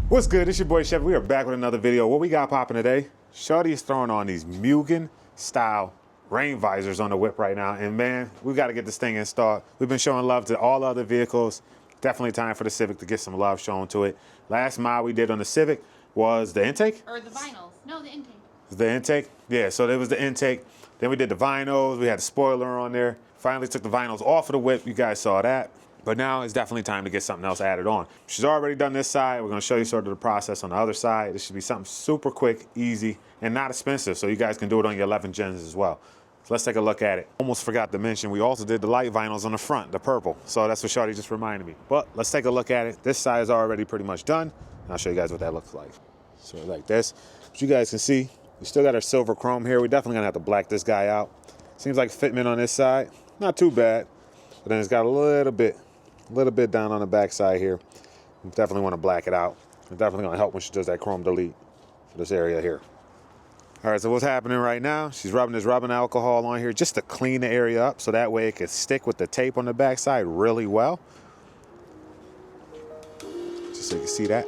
What's good? It's your boy Chef. We are back with another video. What we got popping today? Shorty is throwing on these Mugen style rain visors on the whip right now. And man, we got to get this thing installed. We've been showing love to all other vehicles. Definitely time for the Civic to get some love shown to it. Last mod we did on the Civic was the intake? Or the vinyls. No, the intake. The intake? Yeah, so there was the intake. Then we did the vinyls. We had the spoiler on there. Finally took the vinyls off of the whip. You guys saw that. But now it's definitely time to get something else added on. She's already done this side. We're gonna show you sort of the process on the other side. This should be something super quick, easy, and not expensive, so you guys can do it on your 11 gens as well. So let's take a look at it. Almost forgot to mention, we also did the light vinyls on the front, the purple. So that's what Shorty just reminded me. But let's take a look at it. This side is already pretty much done. And I'll show you guys what that looks like. So like this. But you guys can see, we still got our silver chrome here. We're definitely gonna have to black this guy out. Seems like fitment on this side, not too bad. But then it's got a little bit down on the back side here. You definitely want to black it out. It's definitely going to help when she does that chrome delete for this area here. All right, so what's happening right now, she's rubbing this rubbing alcohol on here just to clean the area up so that way it can stick with the tape on the back side really well. Just so you can see that.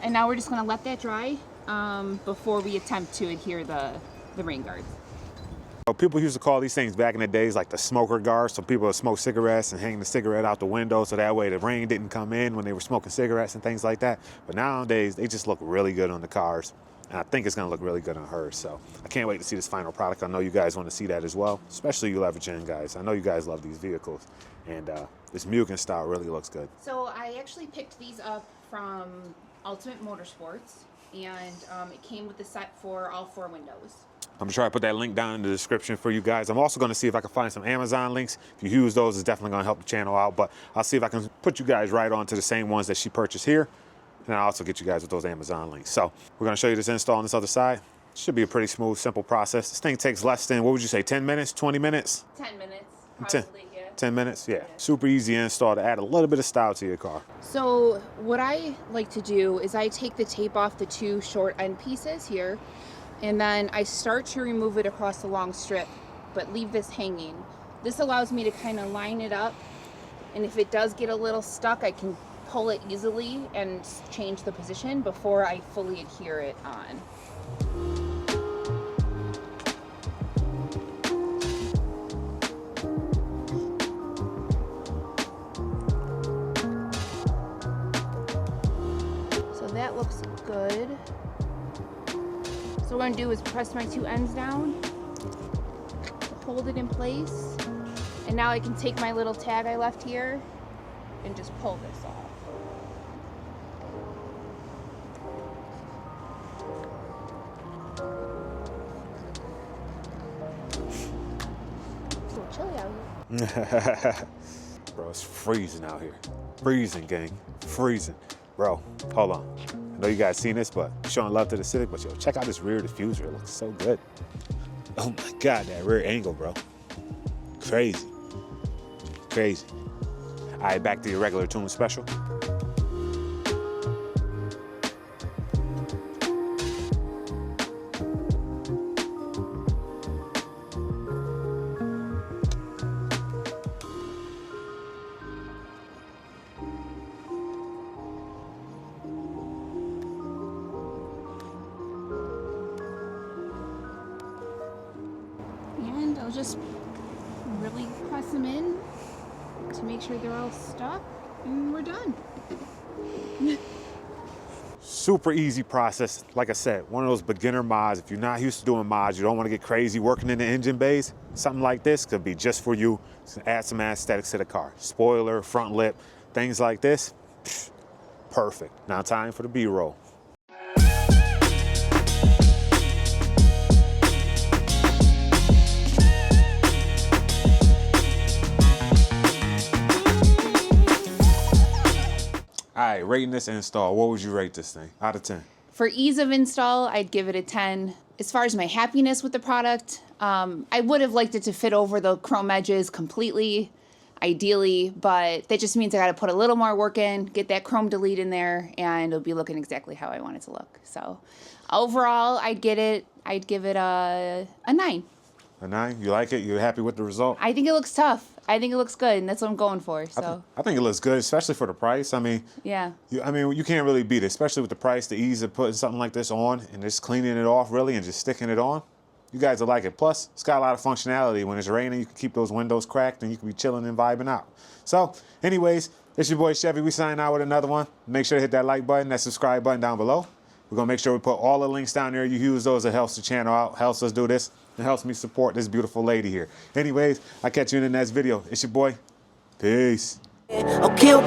And now we're just going to let that dry before we attempt to adhere the rain guards. People used to call these things back in the days like the smoker guards. So people would smoke cigarettes and hang the cigarette out the window so that way the rain didn't come in when they were smoking cigarettes and things like that. But nowadays, they just look really good on the cars. And I think it's going to look really good on hers. So I can't wait to see this final product. I know you guys want to see that as well, especially you 11 Gen guys. I know you guys love these vehicles. And this Mugen style really looks good. So I actually picked these up from Ultimate Motorsports, and it came with the set for all 4 windows. I'm gonna try to put that link down in the description for you guys. I'm also gonna see if I can find some Amazon links. If you use those, it's definitely gonna help the channel out, but I'll see if I can put you guys right on to the same ones that she purchased here. And I'll also get you guys with those Amazon links. So we're gonna show you this install on this other side. Should be a pretty smooth, simple process. This thing takes less than, what would you say, 10 minutes, 20 minutes? 10 minutes, probably, yeah. 10 minutes, yeah. Super easy install to add a little bit of style to your car. So what I like to do is I take the tape off the 2 short end pieces here, and then I start to remove it across the long strip, but leave this hanging. This allows me to kind of line it up, and if it does get a little stuck, I can pull it easily and change the position before I fully adhere it on. That looks good. So what I'm gonna do is press my 2 ends down, hold it in place, and now I can take my little tag I left here and just pull this off. It's a little chilly out here. Bro, it's freezing out here. Freezing, gang. Freezing. Bro, hold on. I know you guys seen this, but showing love to the Civic, but yo, check out this rear diffuser. It looks so good. Oh my God, that rear angle, bro. Crazy. Crazy. All right, back to your regular tune special. And I'll just really press them in to make sure they're all stuck, and we're done. Super easy process. Like I said, one of those beginner mods. If you're not used to doing mods, you don't want to get crazy working in the engine bays, something like this could be just for you. Add some aesthetics to the car. Spoiler, front lip, things like this. Perfect. Now time for the B-roll. All right, rating this install, what would you rate this thing out of 10? For ease of install, I'd give it a 10. As far as my happiness with the product, I would have liked it to fit over the chrome edges completely. ideally, but that just means I got to put a little more work in, get that chrome delete in there, and it'll be looking exactly how I want it to look. So overall, I'd give it a 9. A 9? You like it? You happy with the result? I think it looks tough. I think it looks good, and that's what I'm going for. So I think it looks good, especially for the price. I mean, yeah. You can't really beat it, especially with the price, the ease of putting something like this on and just cleaning it off really and just sticking it on. You guys will like it. Plus, it's got a lot of functionality. When it's raining, you can keep those windows cracked and you can be chilling and vibing out. So, anyways, it's your boy Chevy. We sign out with another one. Make sure to hit that like button, that subscribe button down below. We're going to make sure we put all the links down there. You use those. It helps the channel out, helps us do this. It helps me support this beautiful lady here. Anyways, I'll catch you in the next video. It's your boy. Peace. Okay.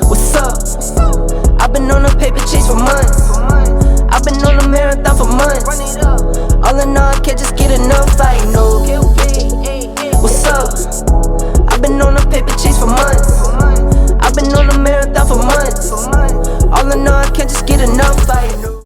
What's up? I've been on a paper chase for months. I've been